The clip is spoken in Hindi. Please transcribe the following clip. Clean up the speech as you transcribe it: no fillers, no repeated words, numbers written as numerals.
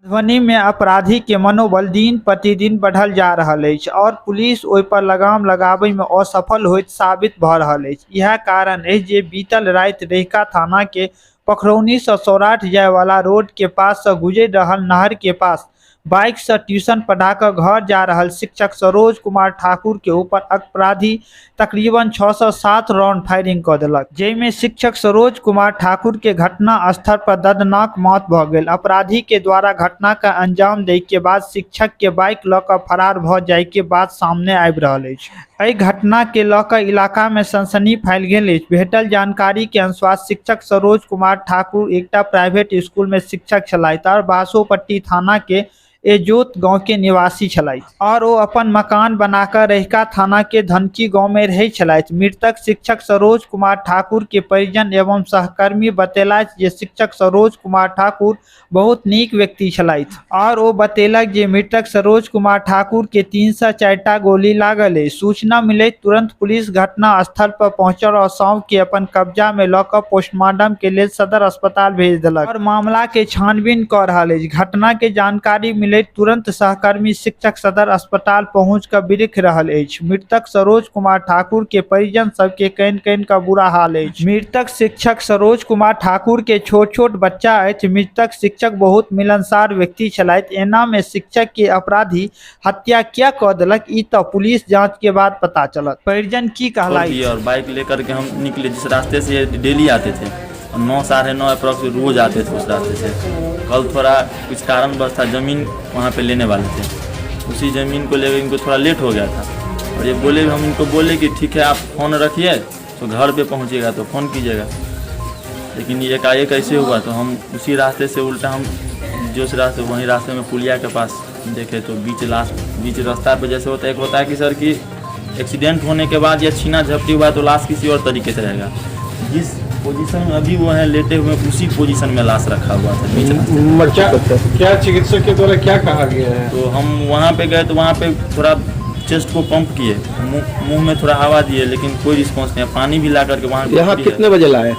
मधुबनी में अपराधी के मनोबल दिन प्रतिदिन बढ़ल जा रहल अछि और पुलिस ओहि पर लगाम लगाबै में असफल होइत साबित भ रहल अछि। इएह कारण अछि जे बीतल राति रहिका थाना के पखरौनी से सौराठ जाय वाला रोड के पास से गुजरि रहल नहर के पास बाइक से ट्यूशन पढ़ा कर घर जा रहल शिक्षक सरोज कुमार ठाकुर के ऊपर अपराधी तकरीबन 6 से 7 राउंड फायरिंग क देलक, जैमे शिक्षक सरोज कुमार ठाकुर के घटना स्थल पर दर्दनाक मौत भ गेल। अपराधी के द्वारा घटना का अंजाम दै के बाद शिक्षक के बाइक ल क फरार भ जाय के बात सामने आबि रहल अछि। एहि घटना के ल क इलाका में सनसनी फैल गेल अछि। भेटल जानकारी के अनुसार शिक्षक सरोज कुमार ठाकुर एकटा प्राइवेट स्कूल में शिक्षक छलाह और बासोपट्टी थाना के एजोत गांव के निवासी छलाह और वो अपन मकान बनाकर रहिका थाना के धनकी गांव में रहै छलाह। मृतक शिक्षक सरोज कुमार ठाकुर के परिजन एवं सहकर्मी बतेलथि जे शिक्षक सरोज कुमार ठाकुर बहुत नीक व्यक्ति छलाह और वो बतेलक जे मृतक सरोज कुमार ठाकुर के 3 से 4टा गोली लागल है। सूचना मिले तुरंत पुलिस घटना स्थल पर पहुंचल और शव के अपन कब्जा में ल क पोस्टमार्टम के लिए सदर अस्पताल भेज देलक और मामला के छानबीन क रहल अछि। घटना के जानकारी मिले तुरंत सहकर्मी शिक्षक सदर अस्पताल पहुंच कर बिरख रहल अछि। मृतक सरोज कुमार ठाकुर के परिजन सबके कहीं का बुरा हाल अछि। मृतक शिक्षक सरोज कुमार ठाकुर के छोट छोट बच्चा अछि। मृतक शिक्षक बहुत मिलनसार व्यक्ति छलाह। एना में शिक्षक के अपराधी हत्या क्या क देलक ई तो पुलिस जांच के बाद पता चलत। परिजन की कहला और बाइक लेकर के हम निकले जिस रास्ते से डेली आते थे और 9 साढ़े 9 अप्रॉक्स रोज आते थे उस रास्ते से। कल थोड़ा कुछ कारणवश था, ज़मीन वहाँ पे लेने वाले थे, उसी ज़मीन को लेकर इनको थोड़ा लेट हो गया था और ये बोले, हम इनको बोले कि ठीक है आप फ़ोन रखिए तो घर पे पहुँचिएगा तो फ़ोन कीजिएगा, लेकिन ये एकाएक ऐसे हुआ तो हम उसी रास्ते से उल्टा हम जिस रास्ते वहीं रास्ते में पुलिया के पास देखे तो बीच रास्ता पे जैसे होता है, एक होता है कि सर कि एक्सीडेंट होने के बाद या छीना झपटी हुआ तो लाश किसी और तरीके से रहेगा। जिस पोजीशन में अभी वो है लेटे हुए उसी पोजीशन में लाश रखा हुआ था बीच रास्ते। क्या चिकित्सक के द्वारा क्या कहा गया है? तो हम वहाँ पे गए तो वहाँ पे थोड़ा चेस्ट को पंप किए, मुंह में थोड़ा हवा दिए, लेकिन कोई रिस्पॉन्स नहीं। पानी भी ला करके वहाँ यहाँ कितने बजे लाए?